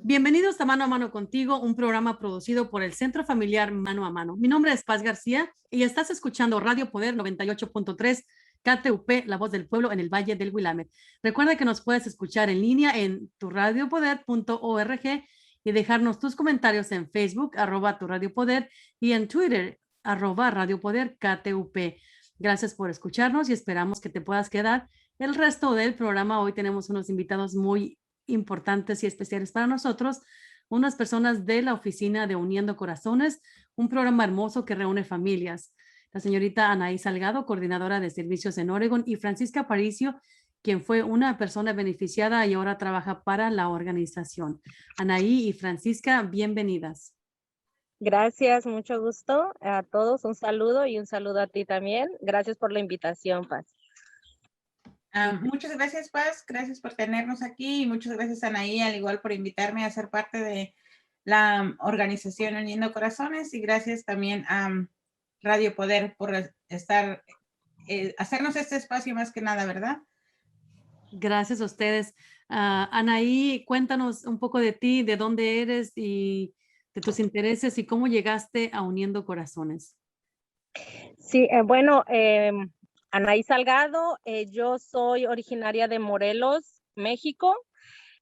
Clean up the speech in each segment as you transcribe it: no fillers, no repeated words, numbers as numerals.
Bienvenidos a Mano a Mano Contigo, un programa producido por el Centro Familiar Mano a Mano. Mi nombre es Paz García y estás escuchando Radio Poder 98.3 KTUP, La Voz del Pueblo en el Valle del Willamette. Recuerda que nos puedes escuchar en línea en turadiopoder.org y dejarnos tus comentarios en Facebook, @turadiopoder, y en Twitter, @radiopoder KTUP. Gracias por escucharnos y esperamos que te puedas quedar el resto del programa. Hoy tenemos unos invitados muy importantes y especiales para nosotros, unas personas de la oficina de Uniendo Corazones, un programa hermoso que reúne familias. La señorita Anaí Salgado, coordinadora de servicios en Oregon, y Francisca Aparicio, quien fue una persona beneficiada y ahora trabaja para la organización. Anaí y Francisca, bienvenidas. Gracias, mucho gusto a todos. Un saludo y un saludo a ti también. Gracias por la invitación, Paz. Muchas gracias, Paz. Gracias por tenernos aquí y muchas gracias, Anaí, al igual por invitarme a ser parte de la organización Uniendo Corazones, y gracias también a Radio Poder por estar, hacernos este espacio más que nada, ¿verdad? Gracias a ustedes. Anaí, cuéntanos un poco de ti, de dónde eres y de tus intereses y cómo llegaste a Uniendo Corazones. Sí, bueno, Anaí Salgado, yo soy originaria de Morelos, México.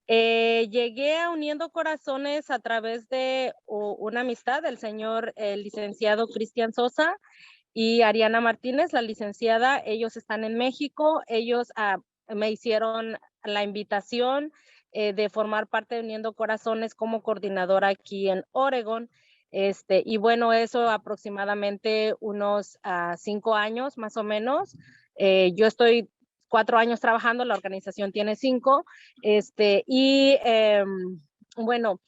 Llegué a Uniendo Corazones a través de una amistad del señor licenciado Cristian Sosa y Ariana Martínez, la licenciada. Ellos están en México. Ellos me hicieron la invitación de formar parte de Uniendo Corazones como coordinadora aquí en Oregon. Y bueno, eso aproximadamente unos 5 años más o menos. Yo estoy 4 años trabajando, la organización tiene 5. Bueno,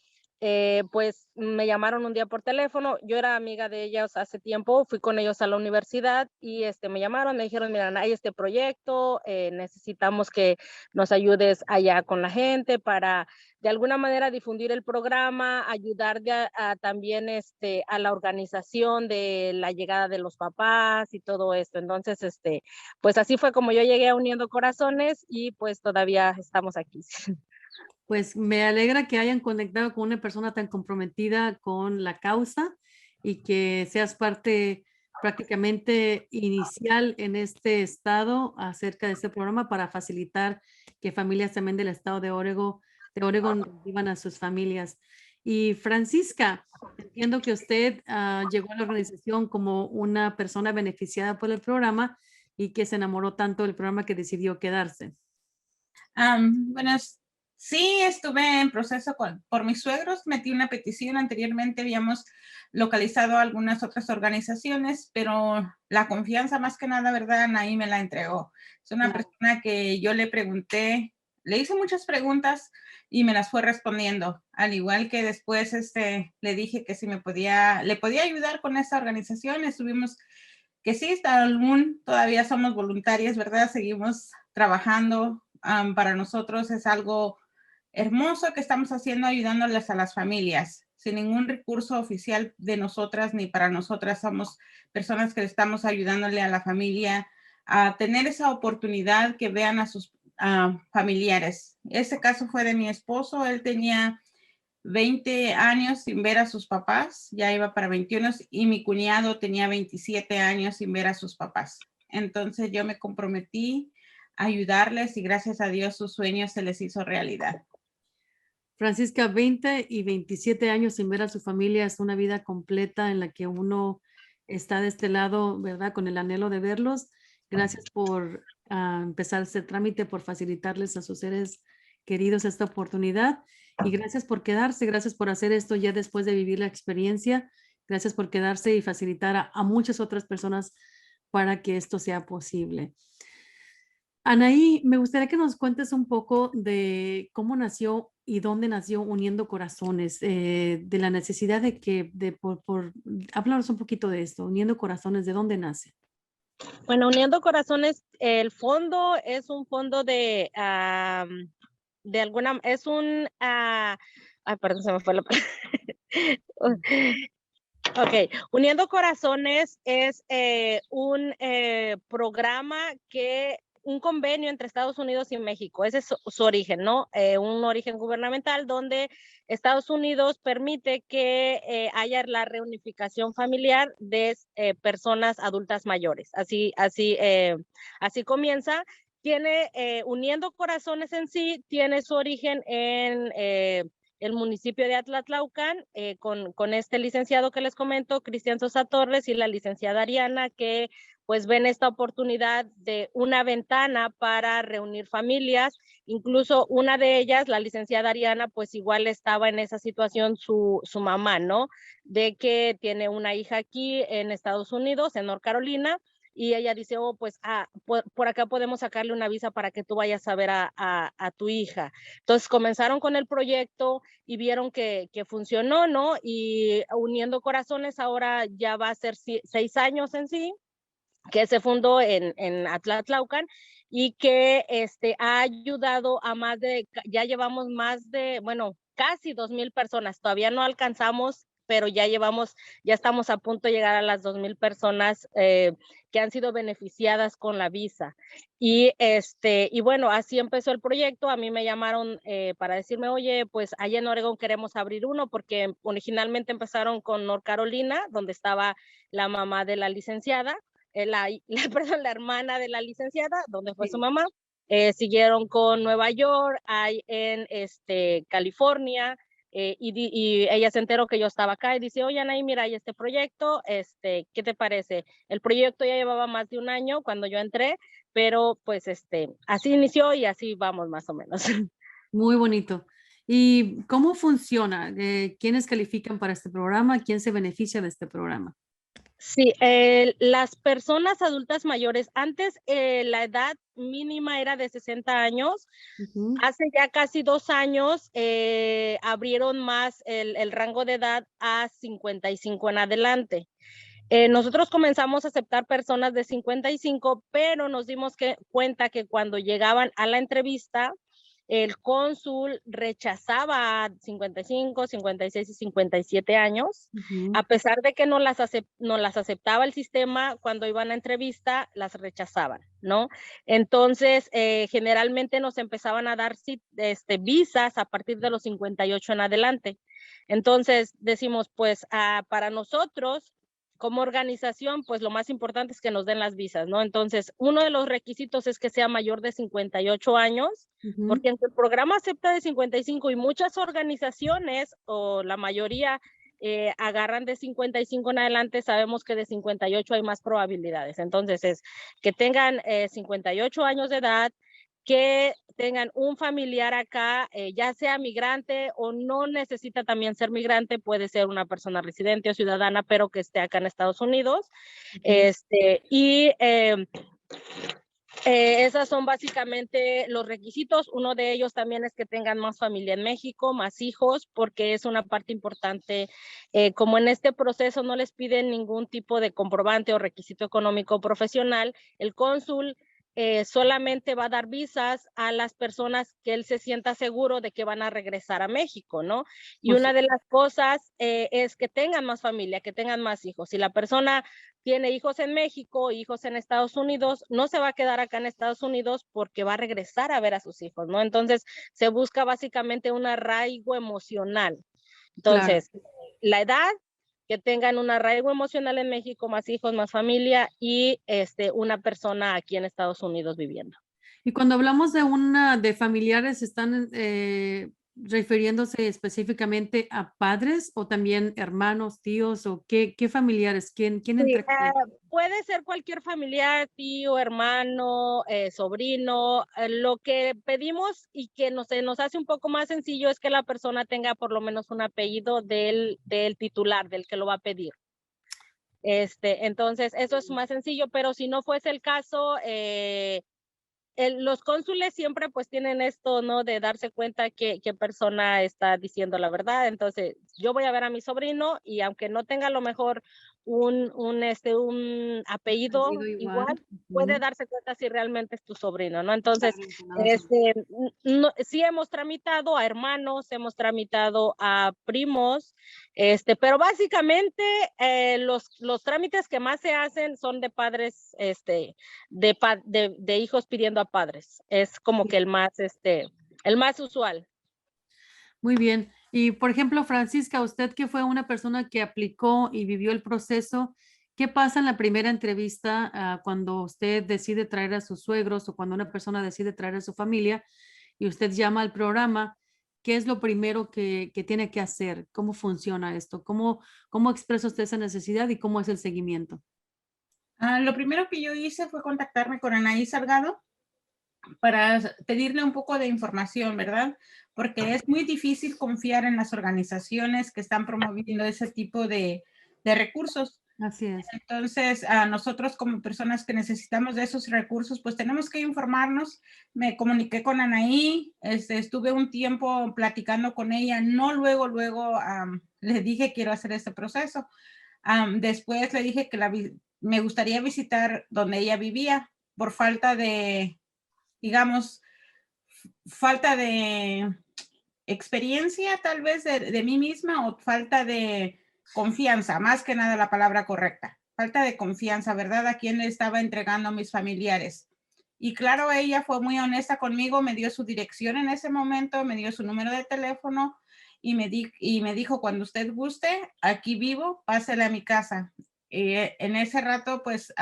pues me llamaron un día por teléfono. Yo era amiga de ellos hace tiempo, fui con ellos a la universidad y me llamaron, me dijeron, mira, hay este proyecto, necesitamos que nos ayudes allá con la gente para de alguna manera difundir el programa, ayudar también a la organización de la llegada de los papás y todo esto. Entonces, pues así fue como yo llegué a Uniendo Corazones y pues todavía estamos aquí. Pues me alegra que hayan conectado con una persona tan comprometida con la causa y que seas parte prácticamente inicial en este estado acerca de este programa para facilitar que familias también del estado de Oregon vivan a sus familias. Y Francisca, entiendo que usted llegó a la organización como una persona beneficiada por el programa y que se enamoró tanto del programa que decidió quedarse. Bueno, sí, estuve en proceso por mis suegros, metí una petición. Anteriormente habíamos localizado algunas otras organizaciones, pero la confianza más que nada, ¿verdad? Anaí me la entregó. Es una persona que yo le pregunté, le hice muchas preguntas y me las fue respondiendo, al igual que después le dije que si le podía ayudar con esta organización. Estuvimos que sí, aún todavía somos voluntarias, ¿verdad? Seguimos trabajando. Para nosotros es algo hermoso que estamos haciendo, ayudándoles a las familias, sin ningún recurso oficial de nosotras ni para nosotras. Somos personas que estamos ayudándole a la familia a tener esa oportunidad que vean a sus familiares. Este caso fue de mi esposo. Él tenía 20 años sin ver a sus papás, ya iba para 21, y mi cuñado tenía 27 años sin ver a sus papás. Entonces yo me comprometí a ayudarles y gracias a Dios sus sueños se les hizo realidad. Francisca, 20 y 27 años sin ver a su familia es una vida completa en la que uno está de este lado, ¿verdad? Con el anhelo de verlos. Gracias por empezar este trámite, por facilitarles a sus seres queridos esta oportunidad, y gracias por quedarse, gracias por hacer esto ya después de vivir la experiencia. Gracias por quedarse y facilitar a muchas otras personas para que esto sea posible. Anaí, me gustaría que nos cuentes un poco de cómo nació y dónde nació Uniendo Corazones, de la necesidad de que, háblanos un poquito de esto, Uniendo Corazones, ¿de dónde nace? Bueno, Uniendo Corazones, el fondo es un fondo es un, ay, perdón, se me fue la Ok, Uniendo Corazones es un programa que un convenio entre Estados Unidos y México. Ese es su origen, ¿no? Un origen gubernamental donde Estados Unidos permite que haya la reunificación familiar de personas adultas mayores. Así comienza. Tiene Uniendo Corazones en sí, tiene su origen en el municipio de Atlatlaucan, con este licenciado que les comento, Cristian Sosa Torres, y la licenciada Ariana, que pues ven esta oportunidad de una ventana para reunir familias. Incluso una de ellas, la licenciada Ariana, pues igual estaba en esa situación su mamá, ¿no? De que tiene una hija aquí en Estados Unidos, en North Carolina, y ella dice, oh, pues por acá podemos sacarle una visa para que tú vayas a ver a tu hija. Entonces comenzaron con el proyecto y vieron que funcionó, ¿no? Y Uniendo Corazones ahora ya va a ser 6 años en sí, que se fundó en Atlatlaucan, y que ha ayudado a ya llevamos casi 2,000 personas. Todavía no alcanzamos, pero ya estamos a punto de llegar a las 2,000 personas que han sido beneficiadas con la visa. Y bueno, así empezó el proyecto. A mí me llamaron para decirme, oye, pues allá en Oregón queremos abrir uno, porque originalmente empezaron con North Carolina, donde estaba la mamá de la licenciada, la hermana de la licenciada, donde fue su mamá. Siguieron con Nueva York, hay en California, y ella se enteró que yo estaba acá y dice, oye, Anaí, mira, hay este proyecto, ¿qué te parece? El proyecto ya llevaba más de un año cuando yo entré, pero pues así inició y así vamos más o menos. Muy bonito. ¿Y cómo funciona? ¿Quiénes califican para este programa? ¿Quién se beneficia de este programa? Sí, las personas adultas mayores, antes la edad mínima era de 60 años. Hace ya casi 2 años abrieron más el rango de edad a 55 en adelante. Nosotros comenzamos a aceptar personas de 55, pero nos dimos cuenta que cuando llegaban a la entrevista, el cónsul rechazaba a 55, 56 y 57 años, a pesar de que no las aceptaba el sistema. Cuando iban a entrevista, las rechazaban, ¿no? Entonces, generalmente nos empezaban a dar visas a partir de los 58 en adelante. Entonces, decimos, pues, para nosotros, como organización, pues lo más importante es que nos den las visas, ¿no? Entonces, uno de los requisitos es que sea mayor de 58 años, porque aunque el programa acepta de 55 y muchas organizaciones, o la mayoría, agarran de 55 en adelante, sabemos que de 58 hay más probabilidades. Entonces, es que tengan 58 años de edad, que tengan un familiar acá, ya sea migrante o no necesita también ser migrante, puede ser una persona residente o ciudadana, pero que esté acá en Estados Unidos. Esas son básicamente los requisitos. Uno de ellos también es que tengan más familia en México, más hijos, porque es una parte importante. Como en este proceso no les piden ningún tipo de comprobante o requisito económico profesional, el cónsul solamente va a dar visas a las personas que él se sienta seguro de que van a regresar a México, ¿no? Y una de las cosas es que tengan más familia, que tengan más hijos. Si la persona tiene hijos en México, hijos en Estados Unidos, no se va a quedar acá en Estados Unidos porque va a regresar a ver a sus hijos, ¿no? Entonces, se busca básicamente un arraigo emocional. Entonces, la edad, que tengan un arraigo emocional en México, más hijos, más familia, y una persona aquí en Estados Unidos viviendo. Y cuando hablamos de familiares, ¿están refiriéndose específicamente a padres o también hermanos, tíos, o qué familiares? ¿Quién Sí, puede ser cualquier familiar, tío, hermano, sobrino. Lo que pedimos y que nos hace un poco más sencillo es que la persona tenga por lo menos un apellido del titular, del que lo va a pedir. Entonces, eso es más sencillo, pero si no fuese el caso, los cónsules siempre pues tienen esto, ¿no? De darse cuenta qué persona está diciendo la verdad. Entonces, yo voy a ver a mi sobrino y aunque no tenga a lo mejor un apellido igual, puede darse cuenta si realmente es tu sobrino, ¿no? Entonces, sí hemos tramitado a hermanos, hemos tramitado a primos, pero básicamente los trámites que más se hacen son de padres, de hijos pidiendo a padres. Es como que el más usual. Muy bien. Y por ejemplo, Francisca, usted que fue una persona que aplicó y vivió el proceso, ¿qué pasa en la primera entrevista cuando usted decide traer a sus suegros o cuando una persona decide traer a su familia y usted llama al programa? ¿Qué es lo primero que tiene que hacer? ¿Cómo funciona esto? ¿Cómo expresa usted esa necesidad y cómo es el seguimiento? Lo primero que yo hice fue contactarme con Anaí Salgado para pedirle un poco de información, ¿verdad? Porque es muy difícil confiar en las organizaciones que están promoviendo ese tipo de recursos. Así es. Entonces, a nosotros como personas que necesitamos de esos recursos, pues tenemos que informarnos. Me comuniqué con Anaí, estuve un tiempo platicando con ella, no luego le dije quiero hacer este proceso. Después le dije que me gustaría visitar donde ella vivía por falta de, digamos, falta de experiencia tal vez de mí misma o falta de confianza, más que nada la palabra correcta. Falta de confianza, ¿verdad? A quién le estaba entregando a mis familiares. Y claro, ella fue muy honesta conmigo, me dio su dirección en ese momento, me dio su número de teléfono y me dijo, cuando usted guste, aquí vivo, pásele a mi casa. En ese rato, pues,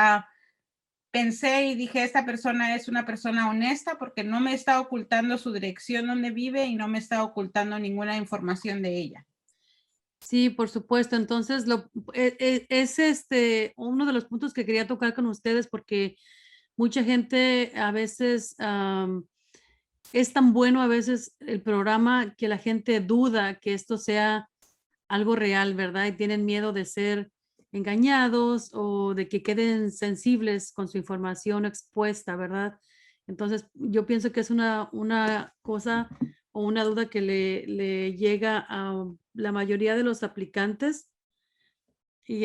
pensé y dije, esta persona es una persona honesta porque no me está ocultando su dirección donde vive y no me está ocultando ninguna información de ella. Sí, por supuesto. Entonces, es uno de los puntos que quería tocar con ustedes porque mucha gente a veces es tan bueno a veces el programa que la gente duda que esto sea algo real, ¿verdad? Y tienen miedo de ser engañados o de que queden sensibles con su información expuesta, ¿verdad? Entonces, yo pienso que es una cosa o una duda que le llega a la mayoría de los aplicantes y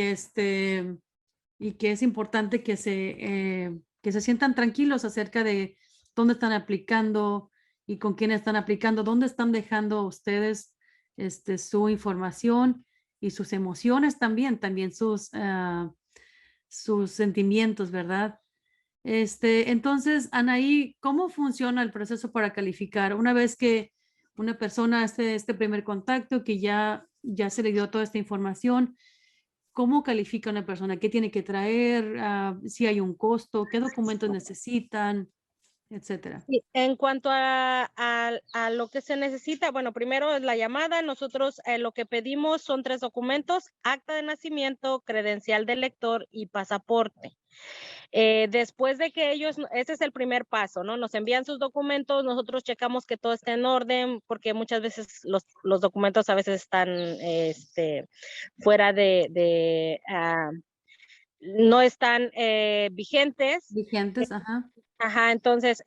y que es importante que se sientan tranquilos acerca de dónde están aplicando y con quién están aplicando, dónde están dejando ustedes su información y sus emociones también sus sentimientos, ¿verdad? Entonces, Anaí, ¿cómo funciona el proceso para calificar? Una vez que una persona hace este primer contacto, que ya se le dio toda esta información, ¿cómo califica una persona? ¿Qué tiene que traer? Si hay un costo, ¿qué documentos necesitan? Etcétera. Sí, en cuanto a lo que se necesita, bueno, primero es la llamada. Nosotros lo que pedimos son 3 documentos: acta de nacimiento, credencial del lector y pasaporte. Después de que ese es el primer paso, ¿no? Nos envían sus documentos, nosotros checamos que todo esté en orden, porque muchas veces los documentos a veces están fuera no están vigentes. Vigentes, ajá. Ajá, entonces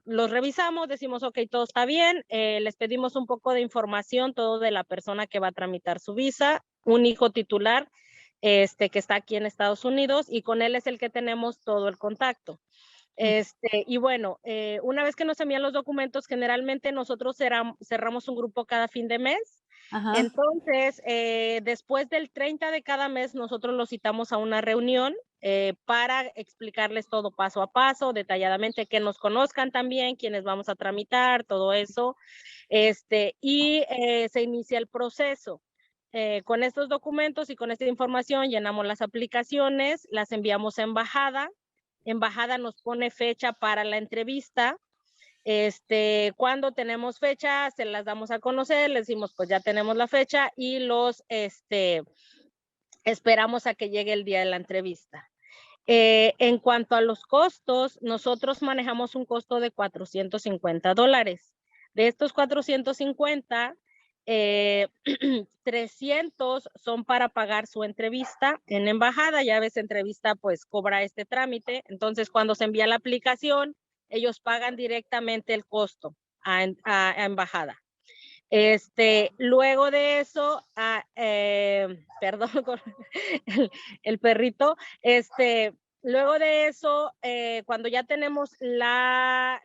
los revisamos, decimos, ok, todo está bien, les pedimos un poco de información, todo de la persona que va a tramitar su visa, un hijo titular, que está aquí en Estados Unidos, y con él es el que tenemos todo el contacto. Y bueno, una vez que nos envían los documentos, generalmente nosotros cerramos un grupo cada fin de mes. Ajá. Entonces, después del 30 de cada mes, nosotros los citamos a una reunión para explicarles todo paso a paso, detalladamente, que nos conozcan también, quienes vamos a tramitar, todo eso. Y se inicia el proceso. Con estos documentos y con esta información llenamos las aplicaciones, las enviamos a embajada. Embajada nos pone fecha para la entrevista. Cuando tenemos fecha, se las damos a conocer, les decimos, pues ya tenemos la fecha y esperamos a que llegue el día de la entrevista. En cuanto a los costos, nosotros manejamos un costo de $450. De estos 450, 300 son para pagar su entrevista en embajada. Ya ves, entrevista pues cobra este trámite. Entonces, cuando se envía la aplicación, ellos pagan directamente el costo a embajada. Luego de eso, perdón con el perrito, luego de eso, cuando ya tenemos la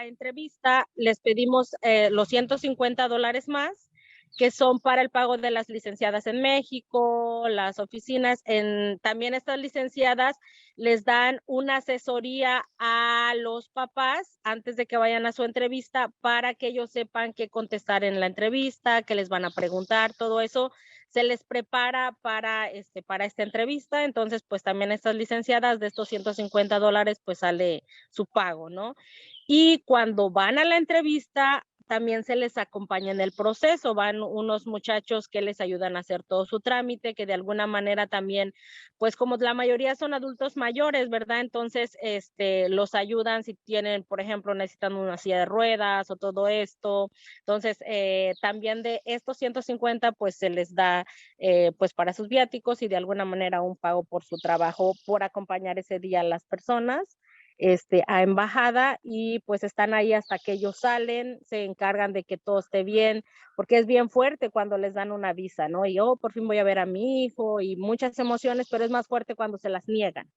entrevista, les pedimos los $150 más, que son para el pago de las licenciadas en México, las oficinas. También estas licenciadas les dan una asesoría a los papás antes de que vayan a su entrevista para que ellos sepan qué contestar en la entrevista, qué les van a preguntar, todo eso se les prepara para esta entrevista. Entonces, pues también estas licenciadas de estos $150, pues sale su pago, ¿no? Y cuando van a la entrevista, también se les acompaña en el proceso, van unos muchachos que les ayudan a hacer todo su trámite, que de alguna manera también, pues como la mayoría son adultos mayores, ¿verdad? Entonces, los ayudan si tienen, por ejemplo, necesitan una silla de ruedas o todo esto. Entonces, también de estos 150, pues se les da, pues para sus viáticos y de alguna manera un pago por su trabajo, por acompañar ese día a las personas a embajada, y pues están ahí hasta que ellos salen, se encargan de que todo esté bien, porque es bien fuerte cuando les dan una visa, ¿no? Y yo por fin voy a ver a mi hijo y muchas emociones, pero es más fuerte cuando se las niegan.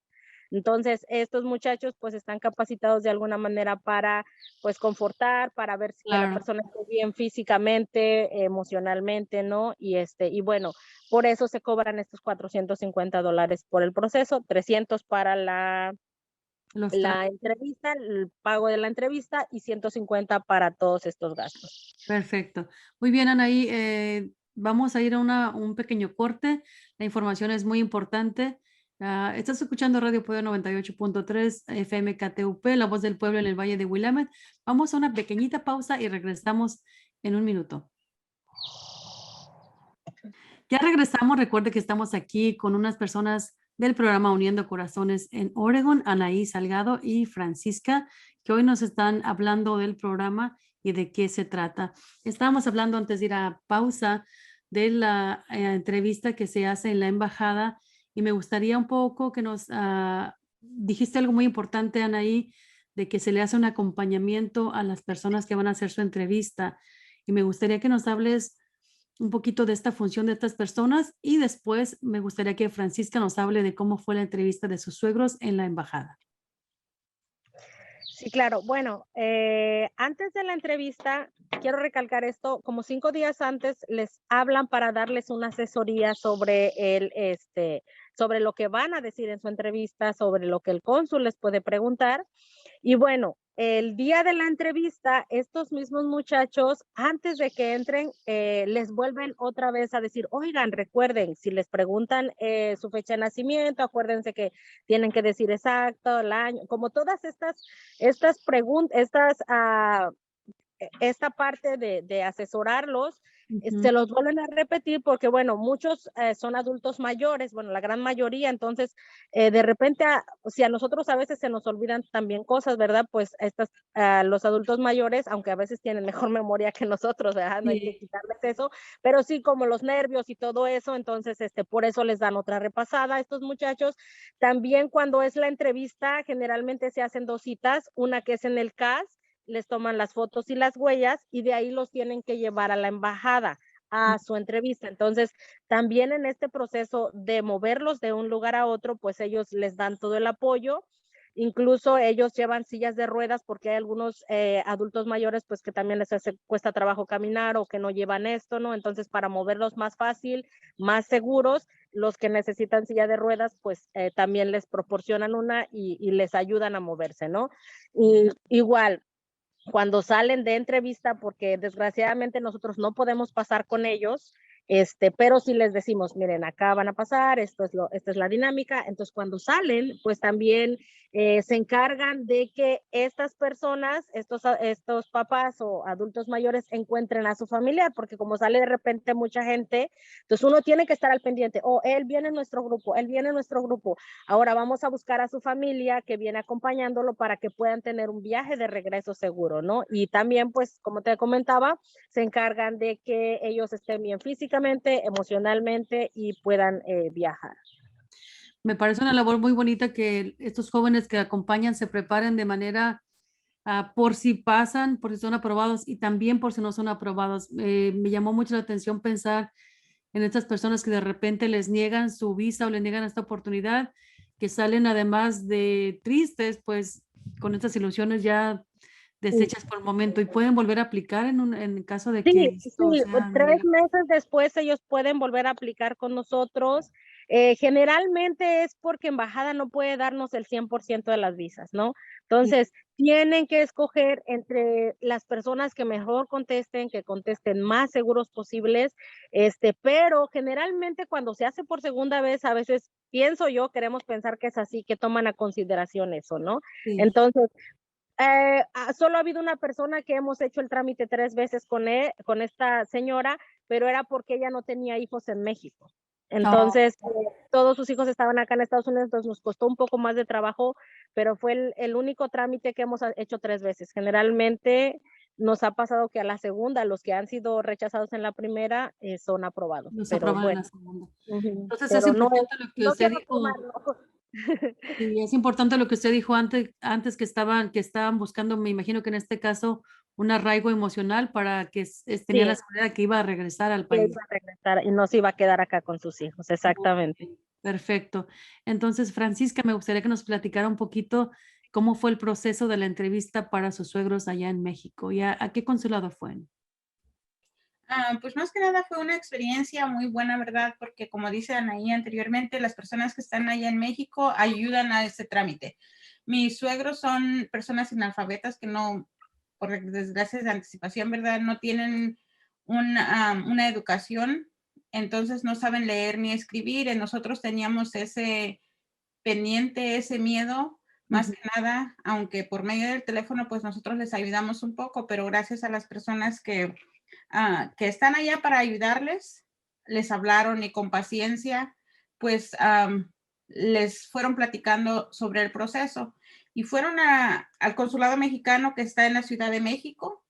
Entonces, estos muchachos pues están capacitados de alguna manera para pues confortar, para ver si que la persona esté bien físicamente, emocionalmente, ¿no? Y bueno, por eso se cobran estos $450 por el proceso, 300 para la entrevista, el pago de la entrevista y 150 para todos estos gastos. Perfecto. Muy bien, Anaí. Vamos a ir a un pequeño corte. La información es muy importante. Estás escuchando Radio Poder 98.3 FM KTUP, La Voz del Pueblo en el Valle de Willamette. Vamos a una pequeñita pausa y regresamos en un minuto. Ya regresamos. Recuerde que estamos aquí con unas personas del programa Uniendo Corazones en Oregon, Anaí Salgado y Francisca, que hoy nos están hablando del programa y de qué se trata. Estábamos hablando antes de ir a pausa de la entrevista que se hace en la embajada, y me gustaría un poco que nos dijiste algo muy importante, Anaí, de que se le hace un acompañamiento a las personas que van a hacer su entrevista, y me gustaría que nos hables un poquito de esta función de estas personas, y después me gustaría que Francisca nos hable de cómo fue la entrevista de sus suegros en la embajada. Sí, claro. Bueno, antes de la entrevista, quiero recalcar esto, como 5 días antes les hablan para darles una asesoría sobre sobre lo que van a decir en su entrevista, sobre lo que el cónsul les puede preguntar. Y bueno, el día de la entrevista, estos mismos muchachos, antes de que entren, les vuelven otra vez a decir, oigan, recuerden, si les preguntan su fecha de nacimiento, acuérdense que tienen que decir exacto, el año, como todas estas preguntas, esta parte de asesorarlos, se los vuelven a repetir porque, bueno, muchos son adultos mayores, bueno, la gran mayoría. Entonces, de repente, si a nosotros a veces se nos olvidan también cosas, ¿verdad? Pues los adultos mayores, aunque a veces tienen mejor memoria que nosotros, ¿verdad? No hay que quitarles eso, pero sí, como los nervios y todo eso, entonces, por eso les dan otra repasada a estos muchachos. También cuando es la entrevista, generalmente se hacen 2 citas, una que es en el CAS, les toman las fotos y las huellas, y de ahí los tienen que llevar a la embajada a su entrevista. Entonces, también en este proceso de moverlos de un lugar a otro, pues ellos les dan todo el apoyo. Incluso ellos llevan sillas de ruedas porque hay algunos adultos mayores pues que también les cuesta trabajo caminar o que no llevan esto, ¿no? Entonces, para moverlos más fácil, más seguros, los que necesitan silla de ruedas pues también les proporcionan una y les ayudan a moverse, ¿no? Y igual, cuando salen de entrevista, porque desgraciadamente nosotros no podemos pasar con ellos, pero si les decimos, miren, acá van a pasar, esta es la dinámica. Entonces, cuando salen, pues también se encargan de que estas personas, estos papás o adultos mayores encuentren a su familiar, porque como sale de repente mucha gente, entonces uno tiene que estar al pendiente. Él viene en nuestro grupo, él viene en nuestro grupo. Ahora vamos a buscar a su familia que viene acompañándolo para que puedan tener un viaje de regreso seguro, ¿no? Y también, pues, como te comentaba, se encargan de que ellos estén bien físicamente, emocionalmente y puedan viajar. Me parece una labor muy bonita que estos jóvenes que acompañan se preparen de manera por si pasan, por si son aprobados y también por si no son aprobados. Me llamó mucho la atención pensar en estas personas que de repente les niegan su visa o les niegan esta oportunidad, que salen además de tristes, pues con estas ilusiones ya deshechas por el momento y pueden volver a aplicar en caso de que Sí, esto sí, sea 3 meses después ellos pueden volver a aplicar con nosotros. Generalmente es porque embajada no puede darnos el 100% de las visas, ¿no? Entonces, tienen que escoger entre las personas que mejor contesten, que contesten más seguros posibles, pero generalmente cuando se hace por segunda vez, a veces pienso yo, queremos pensar que es así, que toman a consideración eso, ¿no? Sí. Entonces, solo ha habido una persona que hemos hecho el trámite 3 veces con esta señora, pero era porque ella no tenía hijos en México. Oh, Entonces, todos sus hijos estaban acá en Estados Unidos, entonces nos costó un poco más de trabajo, pero fue el único trámite que hemos hecho 3 veces. Generalmente nos ha pasado que a la segunda, los que han sido rechazados en la primera, son aprobados, nos pero aprobaron bueno, la segunda. ujú, Entonces es pero no, importante lo que no usted quiero dijo. tomarlo. Sí, es importante lo que usted dijo antes que estaban buscando, me imagino que en este caso, un arraigo emocional para que tenían Sí, la seguridad que iba a regresar al que país. iba a regresar y no se iba a quedar acá con sus hijos, Ok, exactamente. perfecto. Entonces, Francisca, me gustaría que nos platicara un poquito cómo fue el proceso de la entrevista para sus suegros allá en México y a qué consulado fue. Pues más que nada fue una experiencia muy buena, ¿verdad? Porque como dice Anaí anteriormente, las personas que están allá en México ayudan a este trámite. Mis suegros son personas analfabetas que no, por desgracias de anticipación, ¿verdad? No tienen una educación, entonces no saben leer ni escribir. Y nosotros teníamos ese pendiente, ese miedo, más Ujú. que nada, aunque por medio del teléfono, pues nosotros les ayudamos un poco, pero gracias a las personas que están allá para ayudarles, les hablaron y con paciencia, pues les fueron platicando sobre el proceso y fueron al consulado mexicano que está en la Ciudad de México.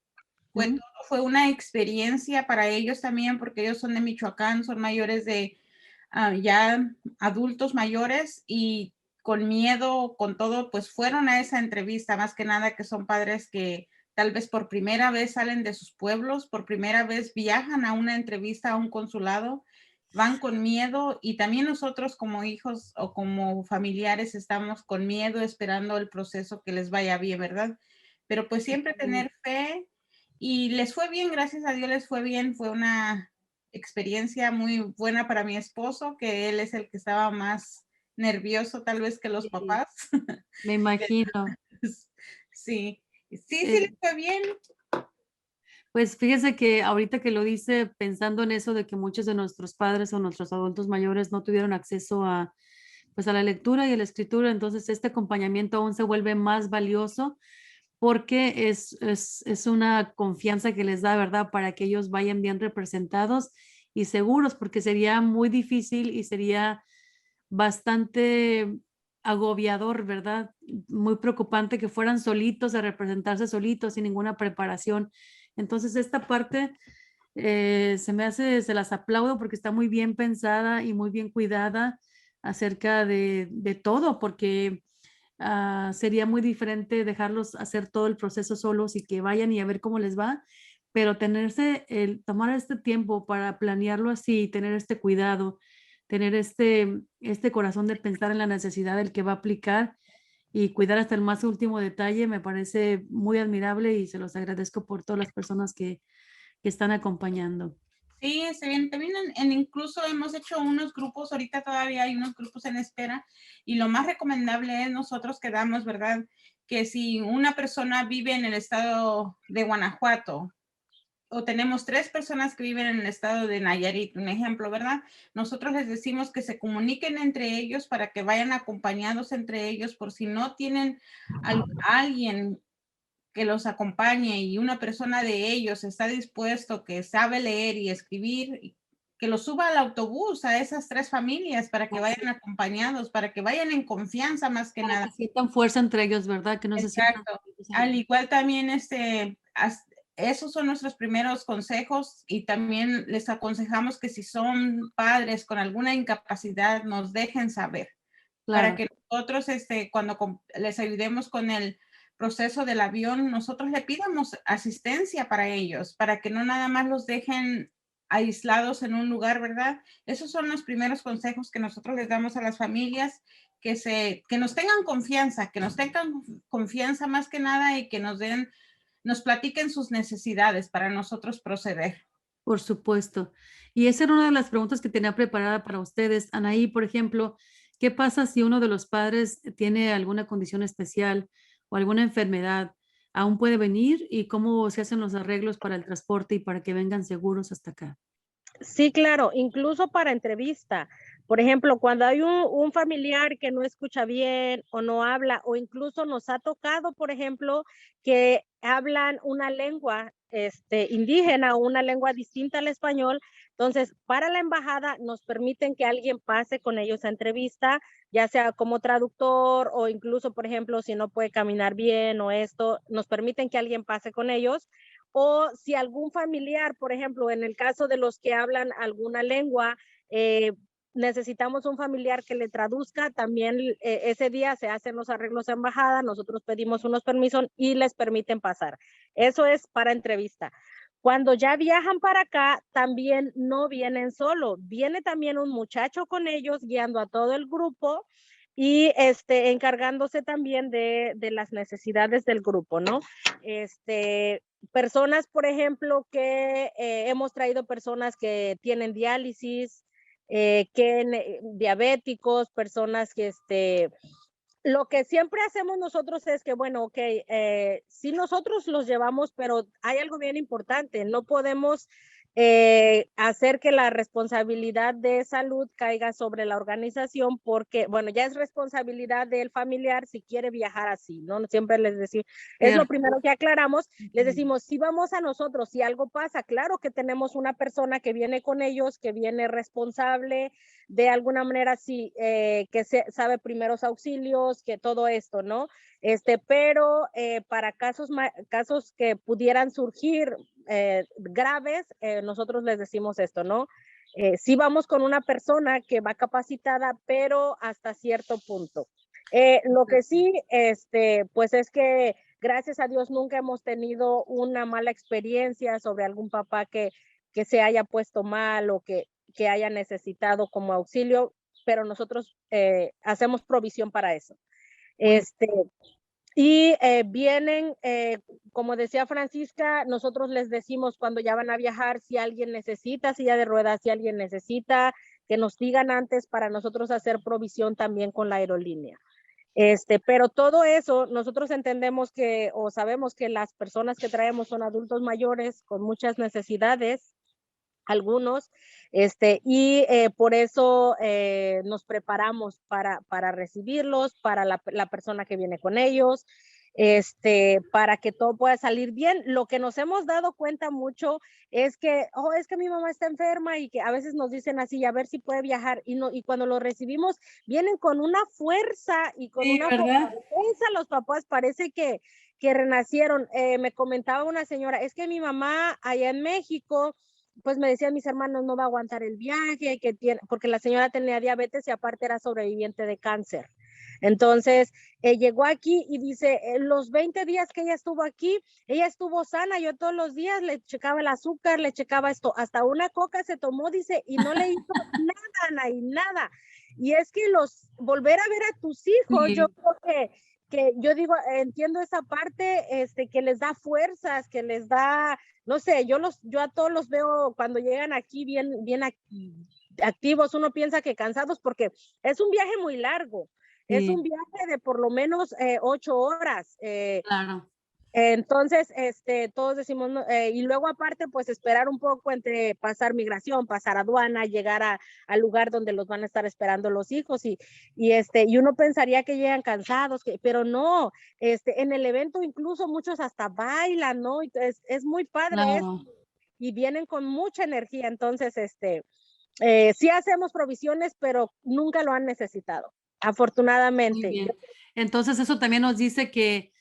Ujú. Fue una experiencia para ellos también, porque ellos son de Michoacán, son mayores de ya adultos mayores y con miedo, con todo, pues fueron a esa entrevista, más que nada que son padres que tal vez por primera vez salen de sus pueblos, por primera vez viajan a una entrevista a un consulado, van con miedo y también nosotros como hijos o como familiares estamos con miedo esperando el proceso que les vaya bien, ¿verdad? Pero pues siempre tener fe y les fue bien, gracias a Dios les fue bien, fue una experiencia muy buena para mi esposo, que él es el que estaba más nervioso tal vez que los Sí, papás. me imagino. Sí, sí les Eh, fue bien. Pues fíjese que ahorita que lo dice, pensando en eso de que muchos de nuestros padres o nuestros adultos mayores no tuvieron acceso a, pues a la lectura y a la escritura, entonces este acompañamiento aún se vuelve más valioso porque es una confianza que les da, ¿verdad? Para que ellos vayan bien representados y seguros, porque sería muy difícil y sería bastante agobiador, ¿verdad? Muy preocupante que fueran solitos a representarse solitos sin ninguna preparación. Entonces, esta parte se me hace, se las aplaudo porque está muy bien pensada y muy bien cuidada acerca de todo, porque sería muy diferente dejarlos hacer todo el proceso solos y que vayan y a ver cómo les va, pero tomar este tiempo para planearlo así, tener este cuidado, tener este corazón de pensar en la necesidad del que va a aplicar y cuidar hasta el más último detalle, me parece muy admirable y se los agradezco por todas las personas que están acompañando. Sí, está bien. También incluso hemos hecho unos grupos, ahorita todavía hay unos grupos en espera y lo más recomendable es nosotros que damos, ¿verdad? Que si una persona vive en el estado de Guanajuato o tenemos 3 personas que viven en el estado de Nayarit, un ejemplo, ¿verdad? Nosotros les decimos que se comuniquen entre ellos para que vayan acompañados entre ellos por si no tienen alguien que los acompañe y una persona de ellos está dispuesto, que sabe leer y escribir, que los suba al autobús a esas 3 familias para que Así, vayan acompañados, para que vayan en confianza más que para nada. que sientan fuerza entre ellos, ¿verdad? Que no se sientan Exacto. solitos Al igual también, esos son nuestros primeros consejos y también les aconsejamos que si son padres con alguna incapacidad, nos dejen saber para Claro. que nosotros, cuando les ayudemos con el proceso del avión, nosotros le pidamos asistencia para ellos, para que no nada más los dejen aislados en un lugar, ¿verdad? Esos son los primeros consejos que nosotros les damos a las familias, que nos tengan confianza más que nada y que nos platiquen sus necesidades para nosotros proceder. Por supuesto. Y esa era una de las preguntas que tenía preparada para ustedes. Anaí, por ejemplo, ¿qué pasa si uno de los padres tiene alguna condición especial o alguna enfermedad? ¿Aún puede venir? ¿Y cómo se hacen los arreglos para el transporte y para que vengan seguros hasta acá? Sí, claro, incluso para entrevista. Por ejemplo, cuando hay un familiar que no escucha bien o no habla, o incluso nos ha tocado, por ejemplo, que hablan una lengua indígena o una lengua distinta al español. Entonces, para la embajada nos permiten que alguien pase con ellos a entrevista, ya sea como traductor o incluso, por ejemplo, si no puede caminar bien o esto, nos permiten que alguien pase con ellos. O si algún familiar, por ejemplo, en el caso de los que hablan alguna lengua, necesitamos un familiar que le traduzca, también ese día se hacen los arreglos a embajada, nosotros pedimos unos permisos y les permiten pasar. Eso es para entrevista. Cuando ya viajan para acá, también no vienen solo, viene también un muchacho con ellos guiando a todo el grupo y encargándose también de las necesidades del grupo, ¿no? Personas, por ejemplo, que hemos traído personas que tienen diálisis, diabéticos, personas que lo que siempre hacemos nosotros es que, bueno, ok, sí nosotros los llevamos, pero hay algo bien importante, no podemos hacer que la responsabilidad de salud caiga sobre la organización porque, bueno, ya es responsabilidad del familiar si quiere viajar así, ¿no? Siempre les decimos, es lo primero que aclaramos, les decimos, si vamos a nosotros, si algo pasa, claro que tenemos una persona que viene con ellos, que viene responsable, de alguna manera sí, que sabe primeros auxilios, que todo esto, ¿no? Pero para casos que pudieran surgir graves, nosotros les decimos esto, ¿no? Sí vamos con una persona que va capacitada, pero hasta cierto punto. Lo que sí, pues es que gracias a Dios nunca hemos tenido una mala experiencia sobre algún papá que se haya puesto mal o que haya necesitado como auxilio, pero nosotros hacemos provisión para eso. Y vienen, como decía Francisca, nosotros les decimos cuando ya van a viajar, si alguien necesita silla de ruedas, si alguien necesita, que nos digan antes para nosotros hacer provisión también con la aerolínea. Pero todo eso, nosotros entendemos que, o sabemos que las personas que traemos son adultos mayores con muchas necesidades, algunos, y por eso nos preparamos para recibirlos, para la persona que viene con ellos, para que todo pueda salir bien. Lo que nos hemos dado cuenta mucho es que, es que mi mamá está enferma y que a veces nos dicen así, a ver si puede viajar, y cuando lo recibimos, vienen con una fuerza y con una fortaleza, los papás parece que renacieron. Me comentaba una señora, es que mi mamá allá en México, pues me decían mis hermanos, no va a aguantar el viaje, porque la señora tenía diabetes y aparte era sobreviviente de cáncer. Entonces, llegó aquí y dice, los 20 días que ella estuvo aquí, ella estuvo sana, yo todos los días le checaba el azúcar, le checaba esto, hasta una coca se tomó, dice, y no le hizo nada, nada. Y es que volver a ver a tus hijos, yo creo que yo digo, entiendo esa parte, que les da fuerzas, que les da, no sé, yo a todos los veo cuando llegan aquí bien activos, uno piensa que cansados porque es un viaje muy largo, es un viaje de por lo menos 8 horas. Claro. Entonces, todos decimos, y luego aparte, pues esperar un poco entre pasar migración, pasar aduana, llegar al lugar donde los van a estar esperando los hijos y uno pensaría que llegan cansados, pero no, en el evento incluso muchos hasta bailan, ¿no? Es muy padre eso, y vienen con mucha energía, entonces, sí hacemos provisiones, pero nunca lo han necesitado, afortunadamente. Muy bien. Entonces eso también nos dice que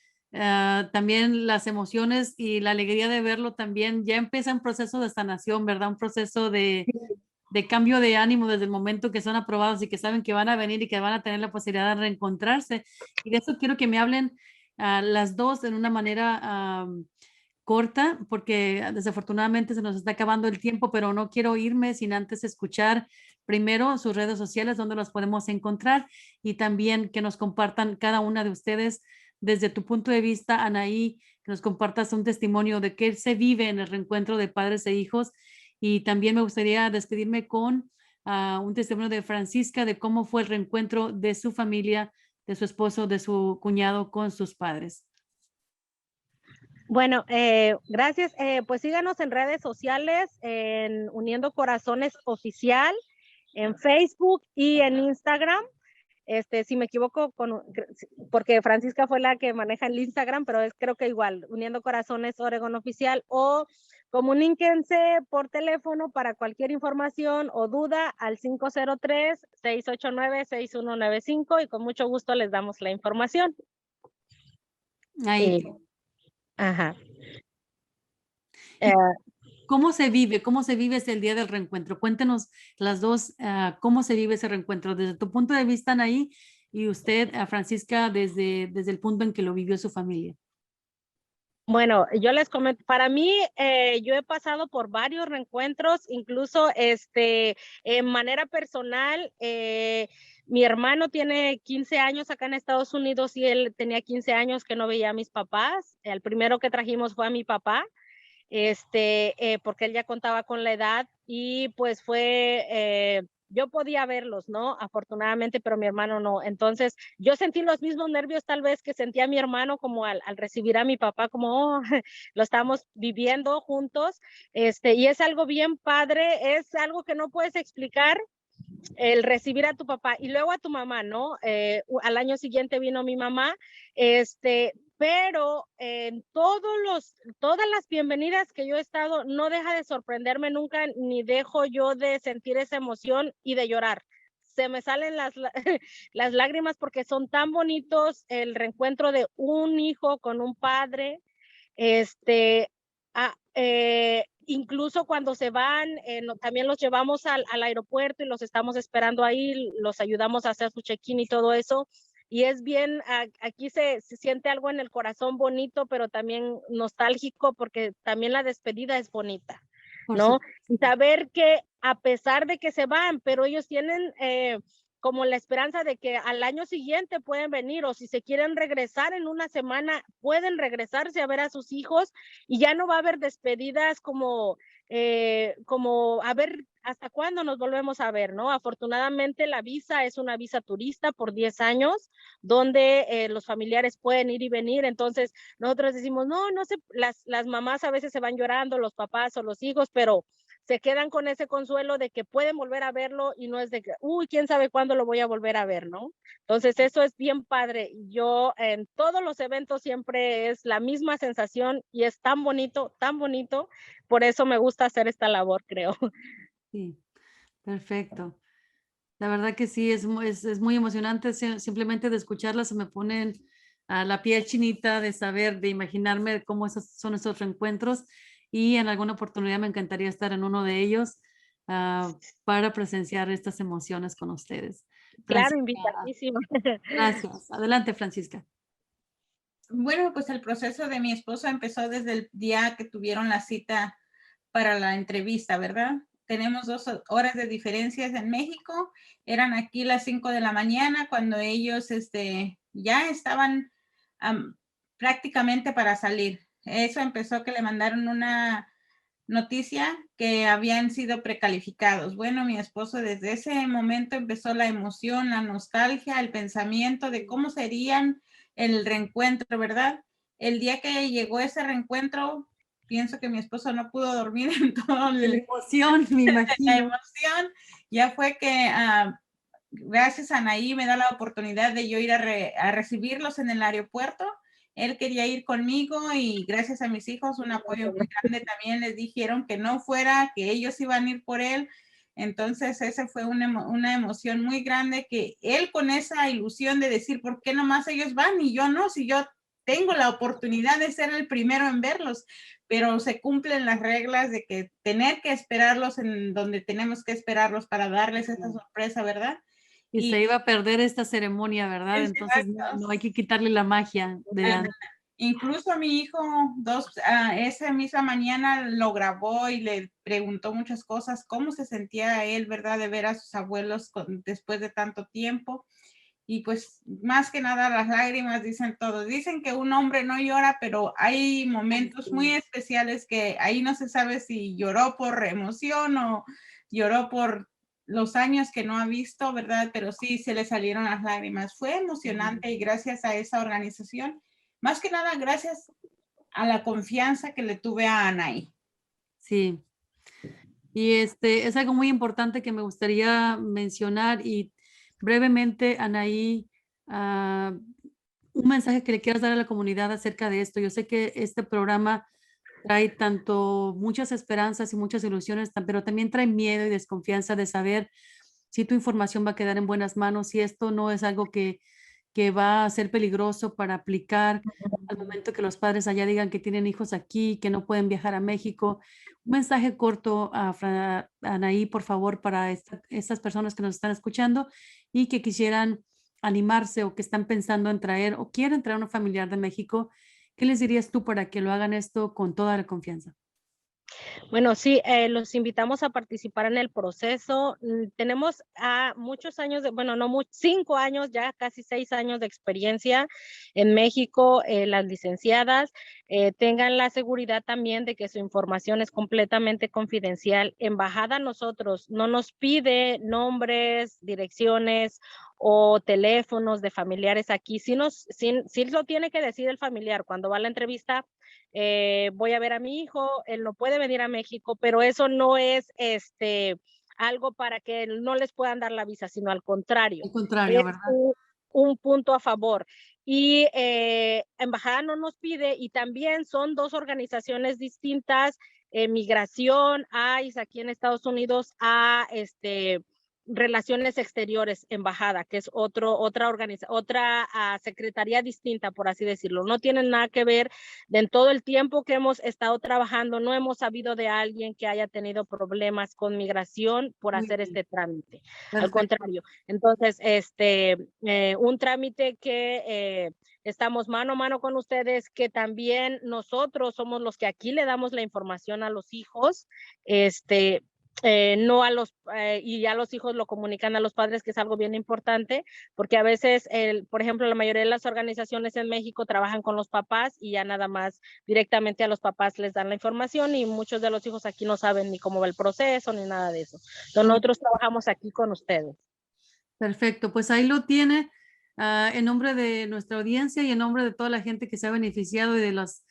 también las emociones y la alegría de verlo también ya empieza un proceso de sanación, ¿verdad? Un proceso de cambio de ánimo desde el momento que son aprobados y que saben que van a venir y que van a tener la posibilidad de reencontrarse. Y de eso quiero que me hablen las dos en una manera corta, porque desafortunadamente se nos está acabando el tiempo, pero no quiero irme sin antes escuchar primero sus redes sociales, donde las podemos encontrar, y también que nos compartan cada una de ustedes desde tu punto de vista, Anaí, que nos compartas un testimonio de qué se vive en el reencuentro de padres e hijos. Y también me gustaría despedirme con un testimonio de Francisca de cómo fue el reencuentro de su familia, de su esposo, de su cuñado con sus padres. Bueno, gracias. Pues síganos en redes sociales, en Uniendo Corazones Oficial, en Facebook y en Instagram. Si me equivoco, porque Francisca fue la que maneja el Instagram, pero creo que igual, Uniendo Corazones Oregon Oficial, o comuníquense por teléfono para cualquier información o duda al 503-689-6195 y con mucho gusto les damos la información. Ahí. Ajá. ¿Cómo se vive? ¿Cómo se vive ese el día del reencuentro? Cuéntenos las dos, ¿cómo se vive ese reencuentro desde tu punto de vista, Anaí, y usted, Francisca, desde el punto en que lo vivió su familia? Bueno, yo les comento, para mí, yo he pasado por varios reencuentros, incluso en manera personal, mi hermano tiene 15 años acá en Estados Unidos y él tenía 15 años que no veía a mis papás. El primero que trajimos fue a mi papá, porque él ya contaba con la edad y pues yo podía verlos, ¿no? Afortunadamente, pero mi hermano no. Entonces, yo sentí los mismos nervios tal vez que sentía mi hermano como al recibir a mi papá, como, oh, lo estamos viviendo juntos. Y es algo bien padre, es algo que no puedes explicar, el recibir a tu papá y luego a tu mamá, ¿no? Al año siguiente vino mi mamá, pero en todas las bienvenidas que yo he estado, no deja de sorprenderme nunca, ni dejo yo de sentir esa emoción y de llorar. Se me salen las lágrimas porque son tan bonitos el reencuentro de un hijo con un padre, incluso cuando se van, también los llevamos al aeropuerto y los estamos esperando ahí, los ayudamos a hacer su check-in y todo eso. Y es bien, aquí se siente algo en el corazón bonito, pero también nostálgico, porque también la despedida es bonita, ¿no? Y saber que a pesar de que se van, pero ellos tienen como la esperanza de que al año siguiente pueden venir, o si se quieren regresar en una semana, pueden regresarse a ver a sus hijos y ya no va a haber despedidas como a ver hasta cuándo nos volvemos a ver, ¿no? Afortunadamente la visa es una visa turista por 10 años, donde los familiares pueden ir y venir, entonces nosotros decimos, no sé, las mamás a veces se van llorando, los papás o los hijos, pero se quedan con ese consuelo de que pueden volver a verlo y no es de que, uy, quién sabe cuándo lo voy a volver a ver, ¿no? Entonces eso es bien padre. Yo en todos los eventos siempre es la misma sensación y es tan bonito, por eso me gusta hacer esta labor, creo. Sí, perfecto. La verdad que sí, es muy emocionante, simplemente de escucharla se me ponen a la piel chinita de saber, de imaginarme cómo son esos reencuentros, y en alguna oportunidad me encantaría estar en uno de ellos para presenciar estas emociones con ustedes. Claro, Francisca, invitadísima. gracias. Adelante, Francisca. Bueno, pues el proceso de mi esposo empezó desde el día que tuvieron la cita para la entrevista, ¿verdad? Tenemos 2 horas de diferencias en México. Eran aquí las 5 de la mañana cuando ellos ya estaban prácticamente para salir. Eso empezó que le mandaron una noticia que habían sido precalificados. Bueno, mi esposo desde ese momento empezó la emoción, la nostalgia, el pensamiento de cómo serían el reencuentro, ¿verdad? El día que llegó ese reencuentro, pienso que mi esposo no pudo dormir en todo la emoción, me imagino. La emoción ya fue que gracias a Anaí me da la oportunidad de yo ir a recibirlos en el aeropuerto. Él quería ir conmigo y gracias a mis hijos, un apoyo muy grande también, les dijeron que no fuera, que ellos iban a ir por él. Entonces, esa fue una emoción muy grande, que él con esa ilusión de decir, ¿por qué nomás ellos van y yo no? Si yo tengo la oportunidad de ser el primero en verlos, pero se cumplen las reglas de que tener que esperarlos en donde tenemos que esperarlos para darles esa sorpresa, ¿verdad? Y se iba a perder esta ceremonia, ¿verdad? Entonces no hay que quitarle la magia de Incluso a mi hijo, esa misma mañana lo grabó y le preguntó muchas cosas, cómo se sentía él, ¿verdad? De ver a sus abuelos después de tanto tiempo. Y pues más que nada las lágrimas dicen todo. Dicen que un hombre no llora, pero hay momentos muy especiales que ahí no se sabe si lloró por emoción o lloró por los años que no ha visto, ¿verdad? Pero sí se le salieron las lágrimas. Fue emocionante y gracias a esa organización, más que nada gracias a la confianza que le tuve a Anaí. Sí. Y es algo muy importante que me gustaría mencionar y brevemente, Anaí, un mensaje que le quieras dar a la comunidad acerca de esto. Yo sé que este programa trae tanto muchas esperanzas y muchas ilusiones, pero también trae miedo y desconfianza de saber si tu información va a quedar en buenas manos, si esto no es algo que va a ser peligroso para aplicar al momento que los padres allá digan que tienen hijos aquí, que no pueden viajar a México. Un mensaje corto a Anaí, por favor, para estas personas que nos están escuchando y que quisieran animarse o que están pensando en traer o quieren traer a un familiar de México. ¿Qué les dirías tú para que lo hagan esto con toda la confianza? Bueno, sí, los invitamos a participar en el proceso. Tenemos muchos años, bueno, no muchos, 5 años, ya casi 6 años de experiencia en México. Las licenciadas tengan la seguridad también de que su información es completamente confidencial. Embajada nosotros no nos pide nombres, direcciones o teléfonos de familiares aquí. Sí lo tiene que decir el familiar cuando va a la entrevista. Voy a ver a mi hijo, él no puede venir a México, pero eso no es algo para que no les puedan dar la visa, sino al contrario. Al contrario, Es ¿verdad? un punto a favor. Y Embajada no nos pide, y también son 2 organizaciones distintas, Migración, ICE aquí en Estados Unidos, Relaciones Exteriores, Embajada, que es otra secretaría distinta, por así decirlo. No tienen nada que ver. En todo el tiempo que hemos estado trabajando, no hemos sabido de alguien que haya tenido problemas con migración por hacer este trámite. Al contrario. Entonces, un trámite que estamos mano a mano con ustedes, que también nosotros somos los que aquí le damos la información a los hijos, no a y ya los hijos lo comunican a los padres, que es algo bien importante, porque a veces, por ejemplo, la mayoría de las organizaciones en México trabajan con los papás y ya nada más directamente a los papás les dan la información, y muchos de los hijos aquí no saben ni cómo va el proceso ni nada de eso. Entonces nosotros trabajamos aquí con ustedes. Perfecto, pues ahí lo tiene. En nombre de nuestra audiencia y en nombre de toda la gente que se ha beneficiado y de las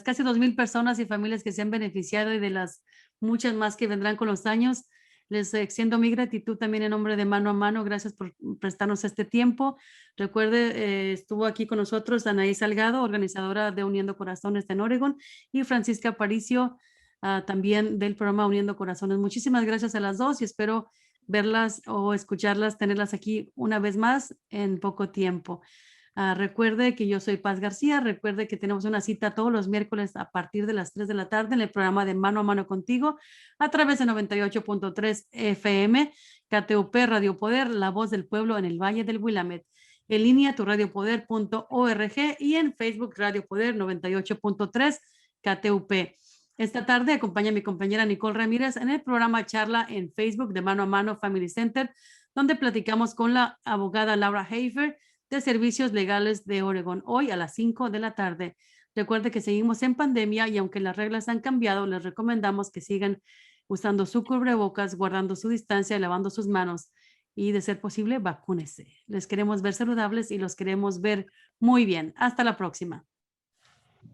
casi 2,000 personas y familias que se han beneficiado y de las muchas más que vendrán con los años, les extiendo mi gratitud también en nombre de Mano a Mano. Gracias por prestarnos este tiempo. Recuerde, estuvo aquí con nosotros Anaí Salgado, organizadora de Uniendo Corazones en Oregon, y Francisca Aparicio, también del programa Uniendo Corazones. Muchísimas gracias a las dos y espero verlas o escucharlas, tenerlas aquí una vez más en poco tiempo. Recuerde que yo soy Paz García. Recuerde que tenemos una cita todos los miércoles a partir de las 3 de la tarde en el programa de Mano a Mano Contigo a través de 98.3 FM, KTUP Radio Poder, la voz del pueblo en el Valle del Willamette. En línea turradiopoder.org y en Facebook Radio Poder 98.3 KTUP. Esta tarde acompaña a mi compañera Nicole Ramírez en el programa Charla en Facebook de Mano a Mano Family Center, donde platicamos con la abogada Laura Hafer de Servicios Legales de Oregon, hoy a las 5 de la tarde. Recuerde que seguimos en pandemia y aunque las reglas han cambiado, les recomendamos que sigan usando su cubrebocas, guardando su distancia, lavando sus manos y, de ser posible, vacúnese. Les queremos ver saludables y los queremos ver muy bien. Hasta la próxima.